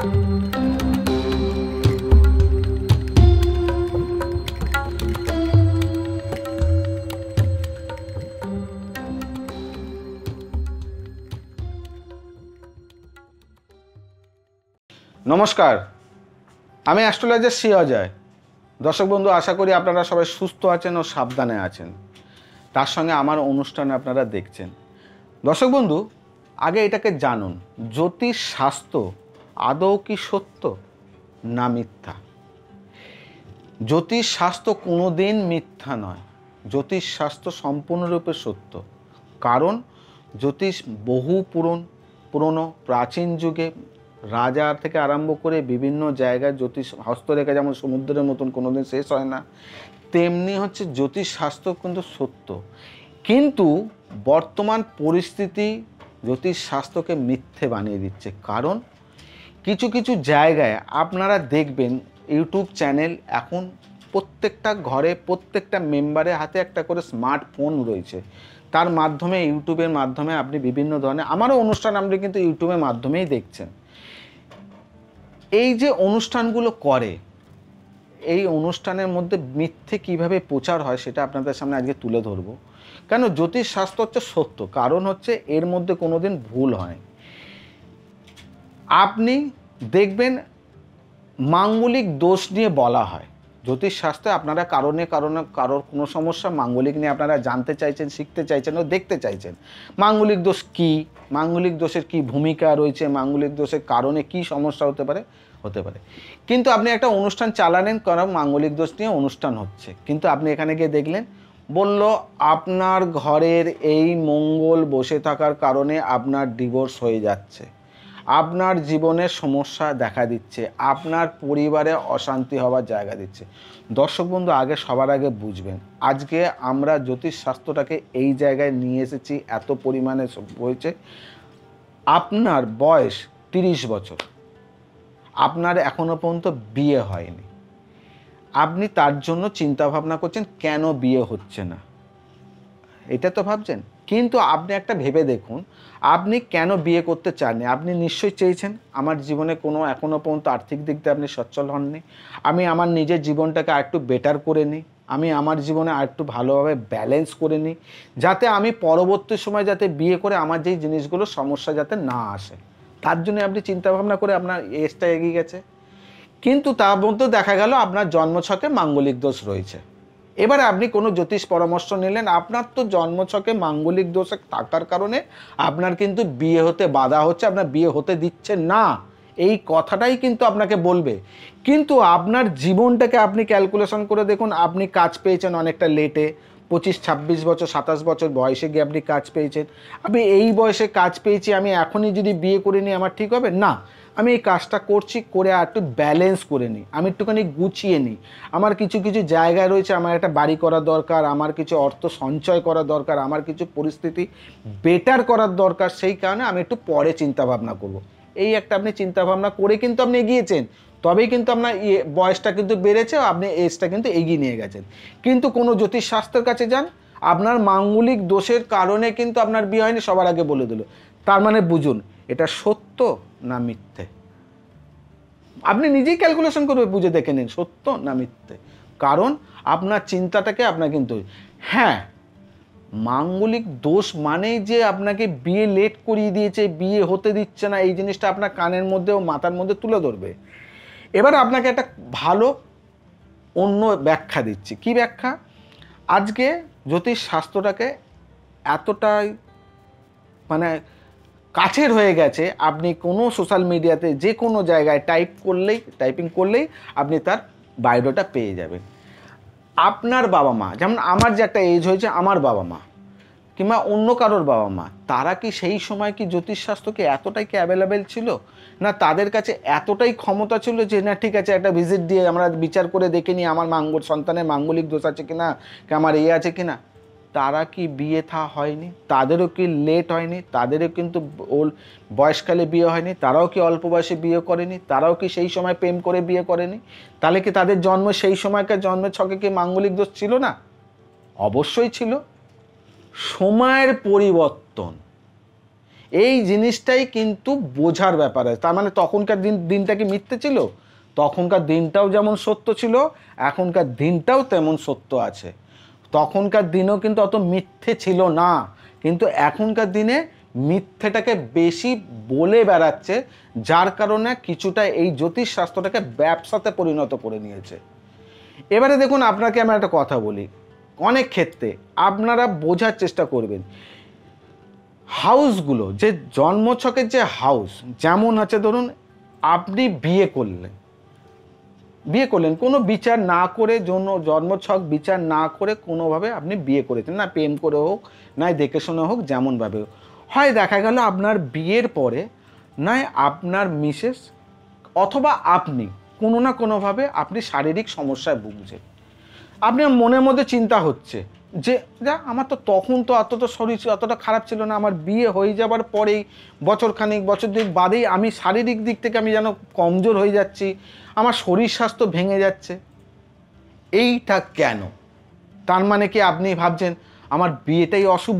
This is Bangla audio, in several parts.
নমস্কার, আমি অ্যাস্ট্রোলজার শ্রী অজয়। দর্শক বন্ধু, আশা করি আপনারা সবাই সুস্থ আছেন ও সাবধানে আছেন। তার সঙ্গে আমার অনুষ্ঠান আপনারা দেখছেন। দর্শক বন্ধু, আগে এটাকে জানুন, জ্যোতিষ শাস্ত্র আদৌ কি সত্য না মিথ্যা? জ্যোতিষ শাস্ত্র কোনো দিন মিথ্যা নয়, জ্যোতিষ শাস্ত্র সম্পূর্ণরূপে সত্য। কারণ জ্যোতিষ বহু পুরনো প্রাচীন যুগে রাজা থেকে আরম্ভ করে বিভিন্ন জায়গায় জ্যোতিষ হস্তরেখা যেমন সমুদ্রের মতন কোনো দিন শেষ হয় না, তেমনি হচ্ছে জ্যোতিষ শাস্ত্র কিন্তু সত্য। কিন্তু বর্তমান পরিস্থিতি জ্যোতিষ শাস্ত্রকে মিথ্যে বানিয়ে দিচ্ছে। কারণ কিছু কিছু জায়গায় আপনারা দেখবেন ইউটিউব চ্যানেল এখন প্রত্যেকটা ঘরে প্রত্যেকটা মেম্বারের হাতে একটা করে স্মার্টফোন রয়েছে। তার মাধ্যমে ইউটিউবের মাধ্যমে আপনি বিভিন্ন ধরনের আমারও অনুষ্ঠান আপনি কিন্তু ইউটিউবের মাধ্যমেই দেখছেন। এই যে অনুষ্ঠানগুলো করে, এই অনুষ্ঠানের মধ্যে মিথ্যে কিভাবে প্রচার হয় সেটা আপনাদের সামনে আজকে তুলে ধরবো। কেন জ্যোতিষ শাস্ত্র হচ্ছে সত্য, কারণ হচ্ছে এর মধ্যে কোনো দিন ভুল হয়। আপনি দেখবেন মাঙ্গলিক দোষ নিয়ে বলা হয় জ্যোতিষ শাস্ত্রে। আপনারা কারোর কোনো সমস্যা মাঙ্গলিক নিয়ে আপনারা জানতে চাইছেন, শিখতে চাইছেন ও দেখতে চাইছেন। মাঙ্গলিক দোষ কী, মাঙ্গলিক দোষের কী ভূমিকা রয়েছে, মাঙ্গলিক দোষের কারণে কী সমস্যা হতে পারে। কিন্তু আপনি একটা অনুষ্ঠান চালালেন, কারণ মাঙ্গলিক দোষ নিয়ে অনুষ্ঠান হচ্ছে, কিন্তু আপনি এখানে গিয়ে দেখলেন বলল আপনার ঘরের এই মঙ্গল বসে থাকার কারণে আপনার ডিভোর্স হয়ে যাচ্ছে, আপনার জীবনে সমস্যা দেখা দিচ্ছে, আপনার পরিবারে অশান্তি হওয়ার জায়গা দিচ্ছে। দর্শক বন্ধু, সবার আগে বুঝবেন, আজকে আমরা জ্যোতিষ শাস্ত্রটাকে এই জায়গায় নিয়ে এসেছি, এত পরিমাণে হয়েছে। আপনার বয়স 30 বছর, আপনার এখনো পর্যন্ত বিয়ে হয়নি, আপনি তার জন্য চিন্তা ভাবনা করছেন কেন বিয়ে হচ্ছে না, এটা তো ভাবছেন। কিন্তু আপনি একটা ভেবে দেখুন, আপনি কেন বিয়ে করতে চাননি? আপনি নিশ্চয়ই চেয়েছেন আমার জীবনে কোনো এখনও পর্যন্ত আর্থিক দিক দিয়ে আপনি সচ্ছল হননি, আমি আমার নিজের জীবনটাকে আরেকটু বেটার করে নিই, আমি আমার জীবনে আরেকটু ভালোভাবে ব্যালেন্স করে নিই, যাতে আমি পরবর্তী সময় যাতে বিয়ে করে আমার যেই জিনিসগুলো সমস্যা যাতে না আসে। তার জন্য আপনি চিন্তাভাবনা করে আপনার এজটা এগিয়ে গেছে। কিন্তু তার মধ্যে দেখা গেল আপনার জন্মছকে মাঙ্গলিক দোষ রয়েছে। এবারে আপনি কোনো জ্যোতিষ পরামর্শ নিলেন, আপনার তো জন্মছকে মাঙ্গলিক দোষ থাকার কারণে আপনার কিন্তু বিয়ে হতে বাধা হচ্ছে, আপনার বিয়ে হতে দিচ্ছে না, এই কথাটাই কিন্তু আপনাকে বলবে। কিন্তু আপনার জীবনটাকে আপনি ক্যালকুলেশন করে দেখুন, আপনি কাজ পেয়েছেন অনেকটা লেটে, 25, 26 বছর, 27 বছর বয়সে গিয়ে আপনি কাজ পেয়েছেন। আপনি এই বয়সে কাজ পেয়েছি, আমি এখনই যদি বিয়ে করে নিই আমার ঠিক হবে না, আমি এই কাজটা করছি, করে আর একটু ব্যালেন্স করে নিই, আমি একটুখানি গুছিয়ে নিই, আমার কিছু কিছু জায়গায় রয়েছে, আমার একটা বাড়ি করা দরকার, আমার কিছু অর্থ সঞ্চয় করা দরকার, আমার কিছু পরিস্থিতি বেটার করার দরকার, সেই কারণে আমি একটু পরে চিন্তাভাবনা করব। এই একটা আপনি চিন্তাভাবনা করে কিন্তু আপনি এগিয়েছেন, তবেই কিন্তু আপনার বয়সটা কিন্তু বেড়েছে, আপনি এজটা কিন্তু এগিয়ে নিয়ে গেছেন। কিন্তু কোনো জ্যোতিষ শাস্ত্রের কাছে যান, আপনার মাঙ্গলিক দোষের কারণে কিন্তু আপনার বিয়ে হয়নি, সবার আগে বলে দিল। তার মানে বুঝুন এটা সত্য না মিথ্যে। আপনি নিজেই ক্যালকুলেশন করবে, বুঝে দেখে নিন সত্য না মিথ্যে। কারণ আপনার চিন্তাটাকে আপনার কিন্তু, হ্যাঁ, মাঙ্গলিক দোষ মানেই যে আপনাকে বিয়ে লেট করিয়ে দিয়েছে, বিয়ে হতে দিচ্ছে না, এই জিনিসটা আপনার কানের মধ্যে ও মাথার মধ্যে তুলে ধরবে। এবার আপনাকে একটা ভালো অন্য ব্যাখ্যা দিচ্ছি। কি ব্যাখ্যা? আজকে জ্যোতিষ শাস্ত্রটাকে এতটাই মানে কাছের হয়ে গেছে, আপনি কোনো সোশ্যাল মিডিয়াতে যে কোনো জায়গায় টাইপিং করলেই আপনি তার বায়োডাটা পেয়ে যাবেন। আপনার বাবা মা, যেমন আমার যে একটা এজ হয়েছে, আমার বাবা মা কিংবা অন্য কারোর বাবা মা, তারা কি সেই সময় কি জ্যোতিষশাস্ত্র কি এতটাই কি অ্যাভেলেবেল ছিল? না তাদের কাছে এতটাই ক্ষমতা ছিল যে না ঠিক আছে একটা ভিজিট দিয়ে আমরা বিচার করে দেখে নিই আমার সন্তানের মাঙ্গলিক দোষ আছে কিনা, আমার আছে কিনা? তারা কি বিয়ে হয়নি? তাদেরও কি লেট হয়নি? তাদেরও কিন্তু বয়সকালে বিয়ে হয়নি? তারাও কি অল্প বয়সে বিয়ে করেনি? তারাও কি সেই সময় প্রেম করে বিয়ে করেনি? তাহলে কি তাদের জন্ম সেই সময়কার জন্মের ছকে কি মাঙ্গলিক দোষ ছিল না? অবশ্যই ছিল। সময়ের পরিবর্তন, এই জিনিসটাই কিন্তু বোঝার ব্যাপার আছে। তার মানে তখনকার দিনটা কি মিথ্যে ছিল? তখনকার দিনটাও যেমন সত্য ছিল, এখনকার দিনটাও তেমন সত্য আছে। তখনকার দিনেও কিন্তু অত মিথ্যে ছিল না, কিন্তু এখনকার দিনে মিথ্যেটাকে বেশি বলে বেড়াচ্ছে, যার কারণে কিছুটা এই জ্যোতিষশাস্ত্রটাকে ব্যবসাতে পরিণত করে নিয়েছে। এবারে দেখুন, আপনাকে আমি একটা কথা বলি, অনেক ক্ষেত্রে আপনারা বোঝার চেষ্টা করবেন, হাউসগুলো যে জন্মছকের যে হাউস যেমন আছে, ধরুন আপনি বিয়ে করলেন কোনো বিচার না করে, জন্মছক বিচার না করে কোনোভাবে আপনি বিয়ে করেছেন, না প্রেম করে হোক, না দেখে শুনে হোক, যেমনভাবে হয় দেখা গেল আপনার বিয়ের পরে নয় আপনার মিসেস অথবা আপনি কোনো না কোনোভাবে আপনি শারীরিক সমস্যায় ভুগছেন। আপনার মনের মধ্যে চিন্তা হচ্ছে যে যা আমার তো তখন তো অতটা শরীর অতটা খারাপ ছিল না, আমার বিয়ে হয়ে যাবার পরেই বছরখানিক বছর দুই বাদেই আমি শারীরিক দিক থেকে আমি যেন কমজোর হয়ে যাচ্ছি, আমার শরীর স্বাস্থ্য ভেঙে যাচ্ছে। এইটা কেন? তার মানে কি আপনি ভাবছেন আমার বিয়েটাই অশুভ,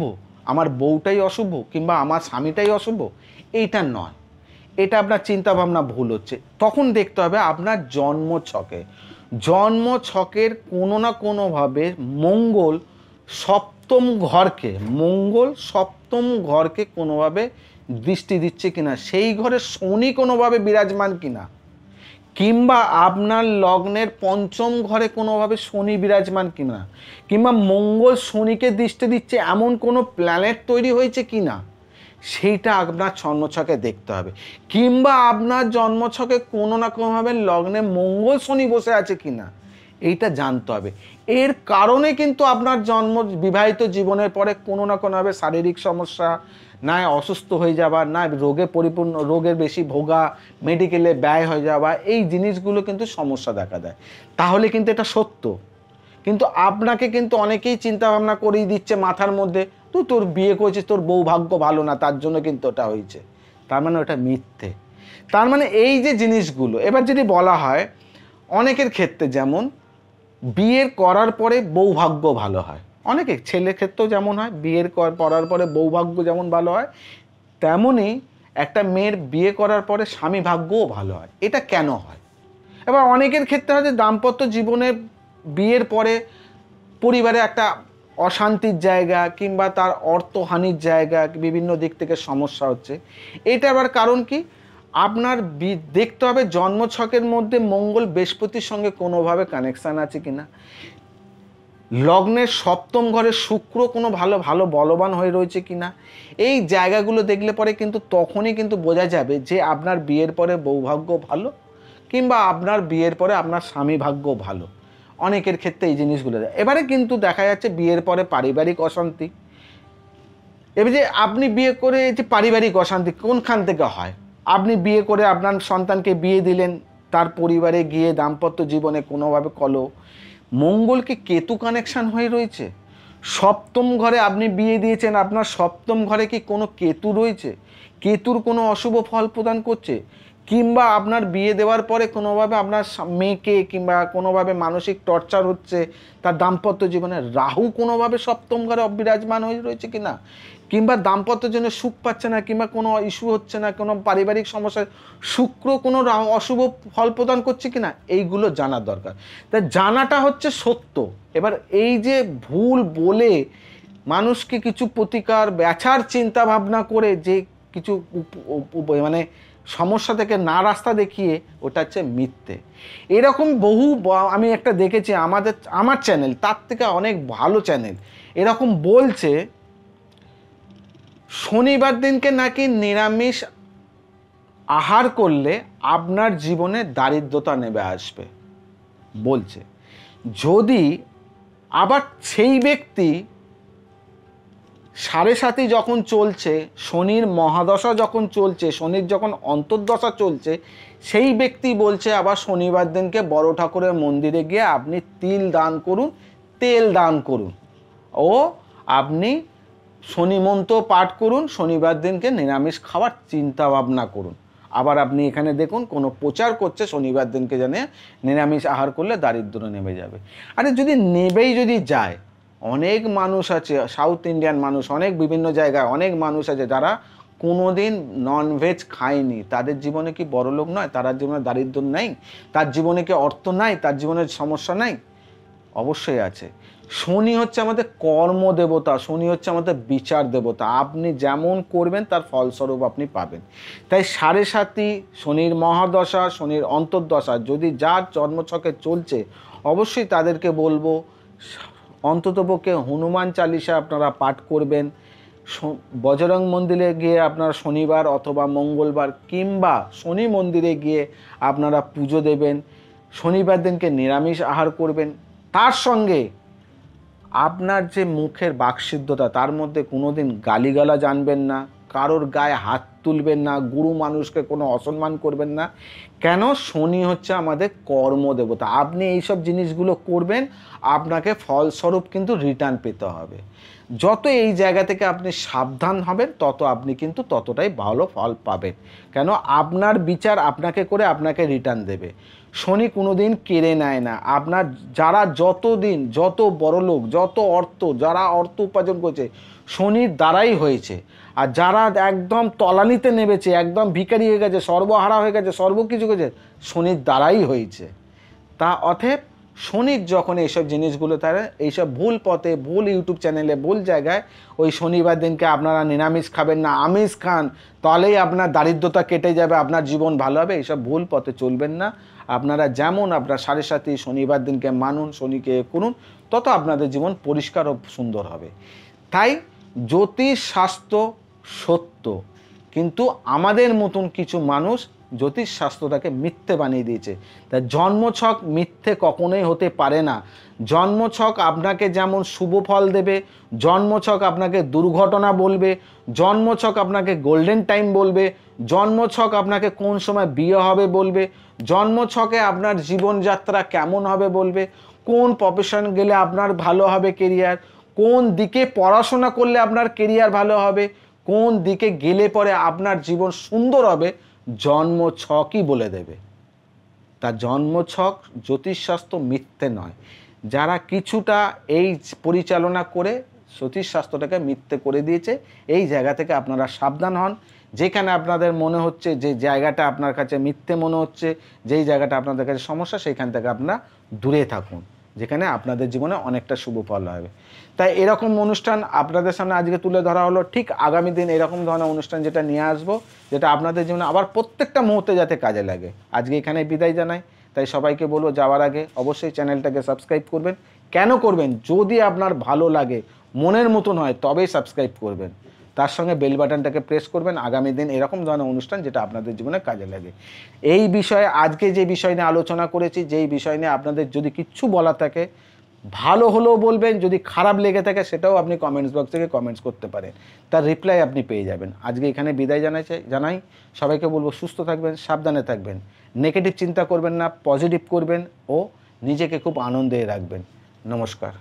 আমার বউটাই অশুভ, কিংবা আমার স্বামীটাই অশুভ? এইটা নয়, এটা আপনার চিন্তাভাবনা ভুল হচ্ছে। তখন দেখতে হবে আপনার জন্মছকের কোনো না কোনোভাবে মঙ্গল সপ্তম ঘরকে কোনোভাবে দৃষ্টি দিচ্ছে কিনা, সেই ঘরে শনি কোনোভাবে বিরাজমান কিনা, কিংবা আপনার লগ্নের পঞ্চম ঘরে কোনোভাবে শনি বিরাজমান কিনা, কিংবা মঙ্গল শনিকে দৃষ্টি দিচ্ছে এমন কোনো প্ল্যানেট তৈরি হয়েছে কিনা, সেইটা আপনার জন্মছকে দেখতে হবে। কিংবা আপনার জন্মছকে কোনো না কোনোভাবে লগ্নে মঙ্গল শনি বসে আছে কিনা, এইটা জানতে হবে। এর কারণে কিন্তু আপনার বিবাহিত জীবনের পরে কোনো না কোনোভাবে শারীরিক সমস্যা, না অসুস্থ হয়ে যাওয়া, না রোগের বেশি ভোগা, মেডিকেলে ব্যয় হয়ে যাওয়া, এই জিনিসগুলো কিন্তু সমস্যা দেখা দেয়। তাহলে কিন্তু এটা সত্য, কিন্তু আপনাকে কিন্তু অনেকেই চিন্তা ভাবনা করেই দিচ্ছে মাথার মধ্যে, তুই তোর বিয়ে করেছিস, তোর বউ ভাগ্য ভালো না, তার জন্য কিন্তু ওটা হয়েছে। তার মানে ওটা মিথ্যে। তার মানে এই যে জিনিসগুলো, এবার যদি বলা হয় অনেকের ক্ষেত্রে যেমন বিয়ের করার পরে বৌভাগ্য ভালো হয়, অনেকে ছেলের ক্ষেত্রেও যেমন হয়, করার পরে বৌভাগ্য যেমন ভালো হয়, তেমনই একটা মেয়ের বিয়ে করার পরে স্বামী ভাগ্যও ভালো হয়। এটা কেন হয়? এবার অনেকের ক্ষেত্রে হয় যে দাম্পত্য জীবনে বিয়ের পরে পরিবারে একটা অশান্তির জায়গা, কিংবা তার অর্থহানির জায়গা, বিভিন্ন দিক থেকে সমস্যা হচ্ছে। এটা আবার কারণ কি? আপনার দেখতে হবে জন্মছকের মধ্যে মঙ্গল বৃহস্পতির সঙ্গে কোনোভাবে কানেকশান আছে কিনা, লগ্নের সপ্তম ঘরে শুক্র কোনো ভালো বলবান হয়ে রয়েছে কিনা। এই জায়গাগুলো দেখলে পরে কিন্তু তখনই কিন্তু বোঝা যাবে যে আপনার বিয়ের পরে বৌভাগ্য ভালো, কিংবা আপনার বিয়ের পরে আপনার স্বামী ভাগ্য ভালো। অনেকের ক্ষেত্রে এই জিনিসগুলো এবারে কিন্তু দেখা যাচ্ছে বিয়ের পরে পারিবারিক অশান্তি। এবার যে আপনি বিয়ে করে যে পারিবারিক অশান্তি কোনখান থেকে হয়? আপনি বিয়ে করে আপনার সন্তানকে বিয়ে দিলেন, তার পরিবারে গিয়ে দাম্পত্য জীবনে কোনোভাবে মঙ্গলকে কেতু কানেকশান হয়ে রয়েছে, সপ্তম ঘরে আপনি বিয়ে দিয়েছেন, আপনার সপ্তম ঘরে কি কোনো কেতু রয়েছে, কেতুর কোনো অশুভ ফল প্রদান করছে, কিংবা আপনার বিয়ে দেওয়ার পরে কোনোভাবে আপনার মেয়েকে কিংবা কোনোভাবে মানসিক টর্চার হচ্ছে তার দাম্পত্য জীবনে, রাহু কোনোভাবে সপ্তম ঘরে অবিরাজমান হয়ে রয়েছে কিনা, কিংবা দাম্পত্য জন্য সুখ পাচ্ছে না, কিংবা কোনো ইস্যু হচ্ছে না, কোনো পারিবারিক সমস্যা, শুক্র কোনো অশুভ ফল প্রদান করছে কিনা, এইগুলো জানার দরকার। তাই জানাটা হচ্ছে সত্য। এবার এই যে ভুল বলে মানুষকে কিছু প্রতিকার ব্যাছার চিন্তা ভাবনা করে যে কিছু মানে সমস্যা থেকে না রাস্তা দেখিয়ে, ওটা হচ্ছে মিথ্যে। এরকম বহু আমি একটা দেখেছি আমার চ্যানেল, তার থেকে অনেক ভালো চ্যানেল এরকম বলছে শনিবার দিনকে নাকি নিরামিষ আহার করলে আপনার জীবনে দারিদ্রতা নেমে আসবে বলছে। যদি আবার সেই ব্যক্তি 7.5 যখন চলছে, শনির মহাদশা যখন চলছে, শনির যখন অন্তর্দশা চলছে, সেই ব্যক্তি বলছে আবার শনিবার দিনকে বড় ঠাকুরের মন্দিরে গিয়ে আপনি তিল দান করুন, তেল দান করুন, ও আপনি শনি মন্ত্র পাঠ করুন, শনিবার দিনকে নিরামিষ খাওয়ার চিন্তা ভাবনা করুন। আবার আপনি এখানে দেখুন কোনো প্রচার করছে শনিবার দিনকে জানে নিরামিষ আহার করলে দারিদ্র নেমে যাবে। আরে যদি নেবেই যদি যায়, অনেক মানুষ আছে সাউথ ইন্ডিয়ান মানুষ, অনেক বিভিন্ন জায়গায় অনেক মানুষ আছে যারা কোনোদিন ননভেজ খায়নি, তাদের জীবনে কি বড়লোক নয়? তার জীবনে দারিদ্র্য নেই? তার জীবনে কি অর্থ নাই? তার জীবনের সমস্যা নাই? অবশ্যই আছে। শনি হচ্ছে আমাদের কর্মদেবতা, শনি হচ্ছে আমাদের বিচার দেবতা। আপনি যেমন করবেন তার ফলস্বরূপ আপনি পাবেন। তাই 7.5 শনির মহাদশা, শনির অন্তর্দশা যদি যার জন্মছকে চলছে, অবশ্যই তাদেরকে বলবো অন্ততপক্ষে হনুমান চালিসা আপনারা পাঠ করবেন। বজরং মন্দিরে গিয়ে আপনারা শনিবার অথবা মঙ্গলবার কিংবা শনি মন্দিরে গিয়ে আপনারা পুজো দেবেন। শনিবার দিনকে নিরামিষ আহার করবেন। তার সঙ্গে আপনার যে মুখের বাকসিদ্ধতা, তার মধ্যে কোনোদিন গালিগালাজ আনবেন না, কারোর গায়ে হাত তুলবেন না, গুরু মানুষকে কোনো অসম্মান করবেন না। কেন? শনি হচ্ছে আমাদের কর্মদেবতা। আপনি এইসব জিনিসগুলো করবেন, আপনাকে ফলস্বরূপ কিন্তু রিটার্ন পেতে হবে। যত এই জায়গা থেকে আপনি সাবধান হবেন, তত আপনি কিন্তু ততটাই ভালো ফল পাবেন। কেন? আপনার বিচার আপনাকে করে আপনাকে রিটার্ন দেবে। শনি কোনোদিন কেড়ে নেয় না। আপনার যারা যতদিন যত বড়লোক, যত অর্থ, যারা অর্থ উপার্জন করছে শনির দ্বারাই হয়েছে। আর যারা একদম তলানিতে নেমেছে, একদম ভিখারি হয়ে গেছে, সর্বহারা হয়ে গেছে, সর্বকিছু করেছে, শনির দ্বারাই হয়েছে। তা অতএব শনির যখন এইসব জিনিসগুলো তারা এইসব ভুল পথে, ভুল ইউটিউব চ্যানেলে, ভুল জায়গায় ওই শনিবার দিনকে আপনারা নিরামিষ খাবেন না, আমিষ খান, তাহলেই আপনার দারিদ্রতা কেটে যাবে, আপনার জীবন ভালো হবে, এইসব ভুল পথে চলবেন না। আপনারা যেমন আপনার 7.5 শনিবার দিনকে মানুন, শনিকে করুন, তত আপনাদের জীবন পরিষ্কার ও সুন্দর হবে। তাই জ্যোতিষশাস্ত্র সত্য, কিন্তু আমাদের মতন কিছু মানুষ জ্যোতিষশাস্ত্রটাকে মিথ্যে বানিয়ে দিয়েছে। তাই জন্মছক মিথ্যে কখনোই হতে পারে না। জন্মছক আপনাকে যেমন শুভ ফল দেবে, জন্মছক আপনাকে দুর্ঘটনা বলবে, জন্মছক আপনাকে গোল্ডেন টাইম বলবে, জন্মছক আপনাকে কোন সময় বিয়ে হবে বলবে, জন্মছকে আপনার জীবনযাত্রা কেমন হবে বলবে, কোন প্রফেশন গেলে আপনার ভালো হবে কেরিয়ার, কোন দিকে পড়াশোনা করলে আপনার কেরিয়ার ভালো হবে, কোন দিকে গেলে পরে আপনার জীবন সুন্দর হবে, জন্মছকই বলে দেবে। তা জন্মছক জ্যোতিষশাস্ত্র মিথ্যে নয়। যারা কিছুটা এই পরিচালনা করে জ্যোতিষশাস্ত্রটাকে মিথ্যে করে দিয়েছে, এই জায়গা থেকে আপনারা সাবধান হন। যেখানে আপনাদের মনে হচ্ছে যে জায়গাটা আপনার কাছে মিথ্যে মনে হচ্ছে, যেই জায়গাটা আপনাদের কাছে সমস্যা, সেইখান থেকে আপনারা দূরে থাকুন, যেখানে আপনাদের জীবনে অনেকটা শুভ ফল হবে। তাই এরকম অনুষ্ঠান আপনাদের সামনে আজকে তুলে ধরা হলো। ঠিক আগামী দিন এরকম ধরনের অনুষ্ঠান যেটা নিয়ে আসবো, যেটা আপনাদের জীবনে আবার প্রত্যেকটা মুহূর্তে যাতে কাজে লাগে। আজকে এখানে বিদায় জানাই। তাই সবাইকে বলবো যাওয়ার আগে অবশ্যই চ্যানেলটাকে সাবস্ক্রাইব করবেন। কেন করবেন? যদি আপনার ভালো লাগে, মনের মতন হয়, তবেই সাবস্ক্রাইব করবেন। তার সঙ্গে বেল বাটনটাকে প্রেস করবেন। আগামী দিন এরকম ধরনের অনুষ্ঠান যেটা আপনাদের জীবনে কাজে লাগে। এই বিষয়ে আজকে যে বিষয় নিয়ে আলোচনা করেছি, যেই বিষয় নিয়ে আপনাদের যদি কিচ্ছু বলা থাকে, ভালো হলেও বলবেন, যদি খারাপ লেগে থাকে সেটাও আপনি কমেন্টস বক্স থেকে কমেন্টস করতে পারেন, তার রিপ্লাই আপনি পেয়ে যাবেন। আজকে এখানে বিদায় জানাই। সবাইকে বলবো সুস্থ থাকবেন, সাবধানে থাকবেন, নেগেটিভ চিন্তা করবেন না, পজিটিভ করবেন ও নিজেকে খুব আনন্দে রাখবেন। নমস্কার।